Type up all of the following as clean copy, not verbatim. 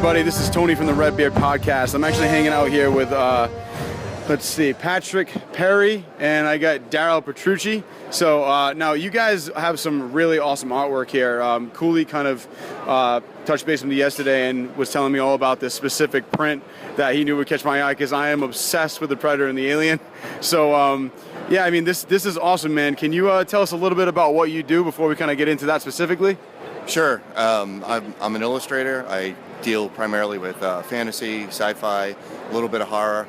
everybody. This is Tony from the Redbeard Podcast. I'm actually hanging out here with, Patrick Perry, and I got Darryl Petrucci. So now you guys have some really awesome artwork here. Cooley kind of touched base with me yesterday and was telling me all about this specific print that he knew would catch my eye because I am obsessed with the Predator and the Alien. So yeah, I mean, this is awesome, man. Can you tell us a little bit about what you do before we kind of get into that specifically? Sure. I'm an illustrator. I deal primarily with fantasy, sci-fi, a little bit of horror,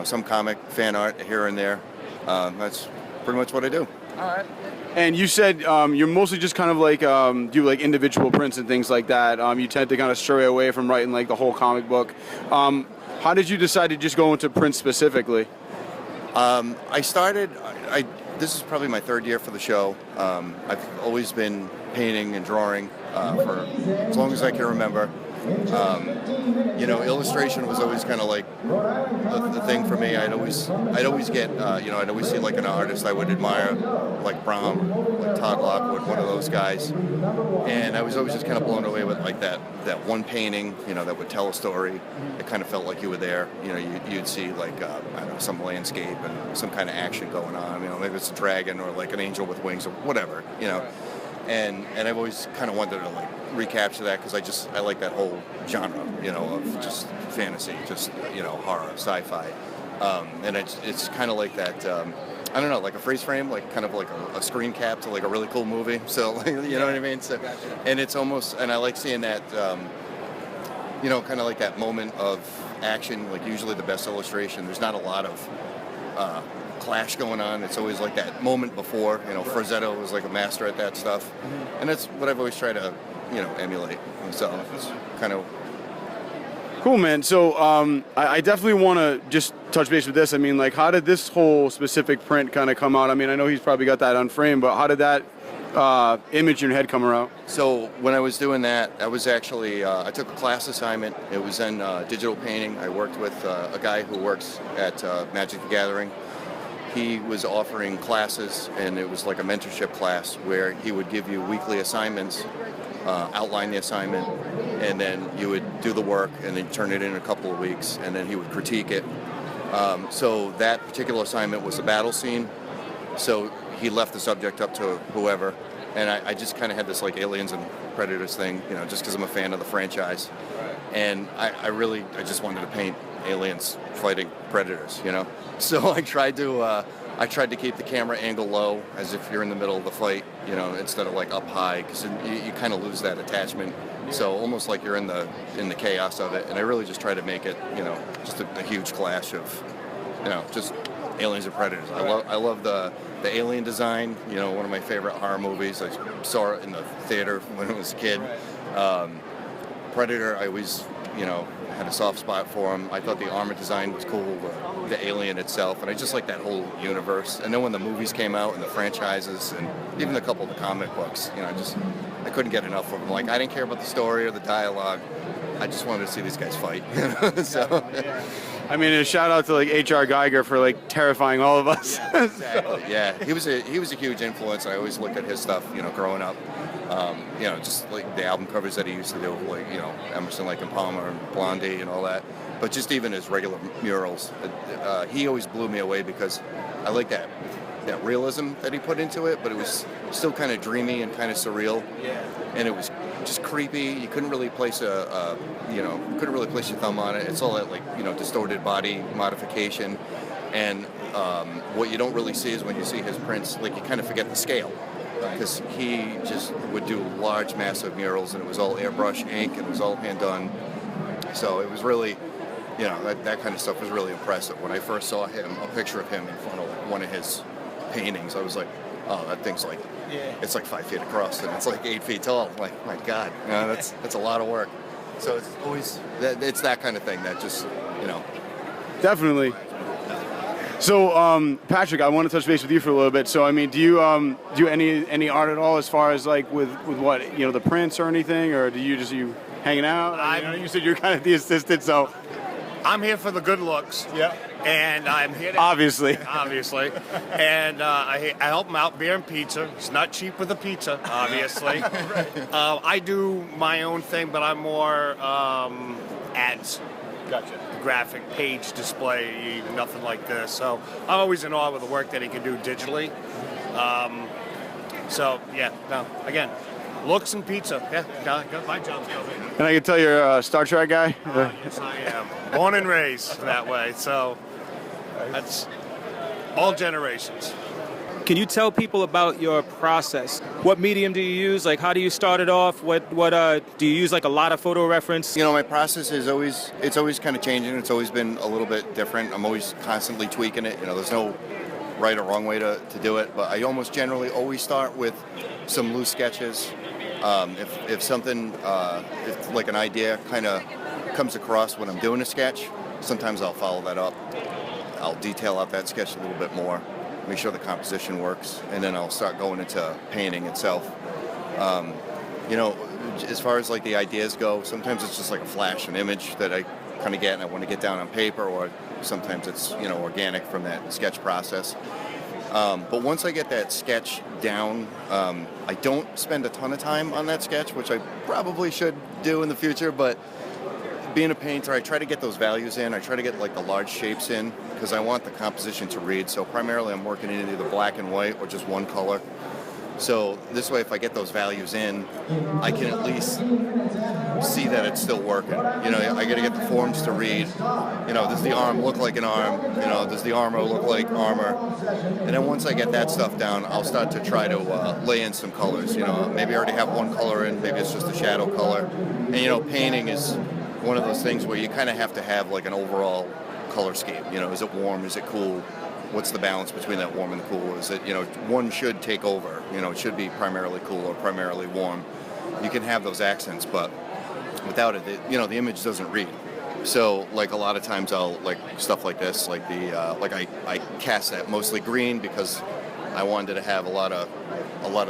some comic, fan art here and there. That's pretty much what I do. All right. And you said you're mostly just kind of like do like individual prints and things like that. You tend to kind of stray away from writing like the whole comic book. How did you decide to just go into print specifically? This is probably my third year for the show. I've always been painting and drawing for as long as I can remember. Illustration was always kind of like the thing for me. I'd always see like an artist I would admire, like Brown, like Todd Lockwood, one of those guys. And I was always just kind of blown away with like that one painting, that would tell a story. It kind of felt like you were there. You'd see like, some landscape and some kind of action going on. Maybe it's a dragon or like an angel with wings or whatever, And I've always kind of wanted to like recapture that because I like that whole genre, of just fantasy, just horror, sci-fi, and it's kind of like that. I don't know, like a freeze frame, like kind of like a screen cap to like a really cool movie. So you know what I mean. So, and it's almost, and I like seeing that, kind of like that moment of action. Like usually the best illustration, there's not a lot of clash going on. It's always like that moment before. Frazzetto was like a master at that stuff, and that's what I've always tried to, emulate. So it's kind of cool, man. So I definitely want to just touch base with this. I mean, like, how did this whole specific print kind of come out? I mean, I know he's probably got that unframed, but how did that image in your head come around? So when I was doing that, I was actually I took a class assignment. It was in digital painting. I worked with a guy who works at Magic the Gathering. He was offering classes, and it was like a mentorship class where he would give you weekly assignments, outline the assignment, and then you would do the work and then turn it in a couple of weeks, and then he would critique it. So that particular assignment was a battle scene, so he left the subject up to whoever, and I just kind of had this like Aliens and Predators thing, just because I'm a fan of the franchise, and I just wanted to paint aliens fighting predators, So I tried to keep the camera angle low, as if you're in the middle of the fight, instead of like up high, because you kind of lose that attachment. So almost like you're in the chaos of it. And I really just try to make it, just a huge clash of, just aliens and predators. I love the alien design. One of my favorite horror movies. I saw it in the theater when I was a kid. Predator, I always, had a soft spot for him. I thought the armor design was cool, the alien itself, and I just like that whole universe. And then when the movies came out and the franchises and even a couple of the comic books, I couldn't get enough of them. Like, I didn't care about the story or the dialogue. I just wanted to see these guys fight. So, I mean, a shout out to like H.R. Geiger for like terrifying all of us. Exactly. Yeah, he was a huge influence. I always looked at his stuff, growing up. Just like the album covers that he used to do, like, Emerson, Lake and Palmer and Blondie and all that. But just even his regular murals, he always blew me away because I like that realism that he put into it, but it was still kind of dreamy and kind of surreal. Yeah. And it was just creepy. You couldn't really place your thumb on it. It's all that like, distorted body modification. And what you don't really see is when you see his prints, like you kind of forget the scale. Because he just would do large, massive murals, and it was all airbrush ink, and it was all hand done. So it was really, that kind of stuff was really impressive. When I first saw a picture of him in front of one of his paintings, I was like, oh, that thing's like, it's like 5 feet across, and it's like 8 feet tall. I'm like, my God, that's a lot of work. So it's always, it's that kind of thing that just, Definitely. So, Patrick, I want to touch base with you for a little bit. So, I mean, do you do any art at all as far as like with what, the prints or anything, or do you hanging out? You said you're kind of the assistant, so. I'm here for the good looks. Yeah. And I'm here to... Obviously. Obviously. And I help him out, beer and pizza. It's not cheap with a pizza, obviously. I do my own thing, but I'm more ads. Gotcha. Graphic page display, nothing like this. So I'm always in awe with the work that he can do digitally. Again, looks and pizza. Yeah, my job's covered. And I can tell you're a Star Trek guy? Yes, I am. Born and raised that way. So that's all generations. Can you tell people about your process? What medium do you use? Like, how do you start it off? What do you use, like a lot of photo reference? You know, my process is always kind of changing. It's always been a little bit different. I'm always constantly tweaking it. You know, there's no right or wrong way to do it, but I almost generally always start with some loose sketches. If something, if like an idea kind of comes across when I'm doing a sketch, sometimes I'll follow that up. I'll detail out that sketch a little bit more, make sure the composition works, and then I'll start going into painting itself. You know, as far as like the ideas go, sometimes it's just like a flash, an image that I kind of get and I want to get down on paper, or sometimes it's, you know, organic from that sketch process. But once I get that sketch down, I don't spend a ton of time on that sketch, which I probably should do in the future, but being a painter, I try to get those values in. I try to get like the large shapes in because I want the composition to read. So primarily I'm working in either black and white or just one color. So this way, if I get those values in, I can at least see that it's still working. You know, I got to get the forms to read. You know, does the arm look like an arm? You know, does the armor look like armor? And then once I get that stuff down, I'll start to try to lay in some colors. You know, maybe I already have one color in, maybe it's just a shadow color. And, you know, painting is one of those things where you kind of have to have like an overall color scheme. You know, is it warm? Is it cool? What's the balance between that warm and the cool? Is it, you know, one should take over. You know, it should be primarily cool or primarily warm. You can have those accents, but without it, you know, the image doesn't read. So, like a lot of times, I'll like stuff like this, like the I cast that mostly green because I wanted to have a lot of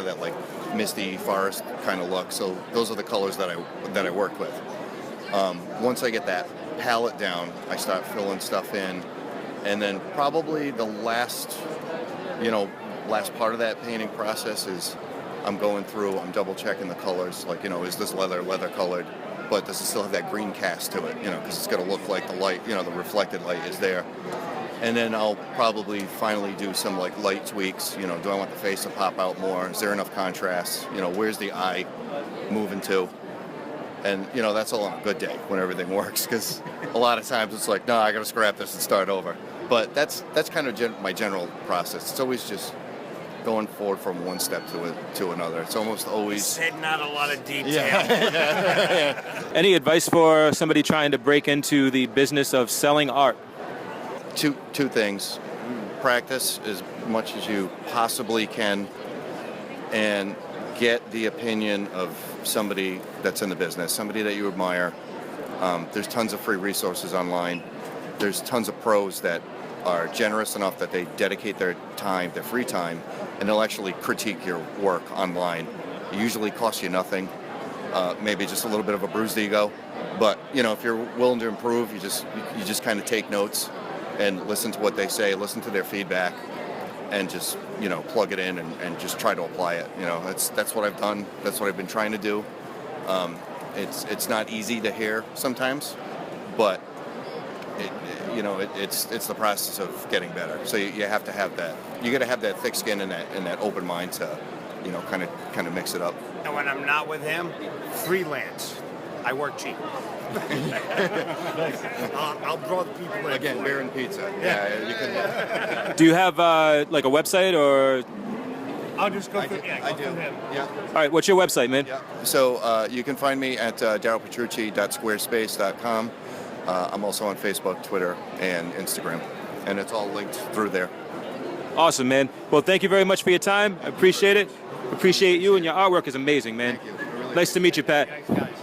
that like misty forest kind of look. So those are the colors that I worked with. Once I get that palette down, I start filling stuff in. And then probably the last part of that painting process is I'm going through, I'm double checking the colors. Like, you know, is this leather colored? But does it still have that green cast to it? You know, because it's got to look like the light, you know, the reflected light is there. And then I'll probably finally do some like light tweaks. You know, do I want the face to pop out more? Is there enough contrast? You know, where's the eye moving to? And, you know, that's all on a good day when everything works, because a lot of times it's like, no, I got to scrap this and start over. But that's kind of my general process. It's always just going forward from one step to another. It's almost always... Said not a lot of detail. Yeah. Any advice for somebody trying to break into the business of selling art? Two things. Practice as much as you possibly can and get the opinion of somebody that's in the business, somebody that you admire. There's tons of free resources online. There's tons of pros that are generous enough that they dedicate their time, their free time, and they'll actually critique your work online. It usually costs you nothing, maybe just a little bit of a bruised ego. But, you know, if you're willing to improve, you just kind of take notes and listen to what they say, listen to their feedback, and just, you know, plug it in and just try to apply it. You know, that's what I've done. That's what I've been trying to do. It's not easy to hear sometimes, but it's the process of getting better. So you have to have that. You got to have that thick skin and that open mind to, you know, kind of mix it up. And when I'm not with him, freelance. I work cheap. I'll draw the people in. Again, beer and pizza. Yeah, you can. Do you have like a website or? I'll just go through. I do. Him. Yeah. All right, what's your website, man? Yeah. So you can find me at darrylpetrucci.squarespace.com. I'm also on Facebook, Twitter, and Instagram, and it's all linked through there. Awesome, man. Well, thank you very much for your time. I appreciate it. Appreciate you, and your artwork is amazing, man. Thank you. Nice to meet you, Pat. Thanks, guys.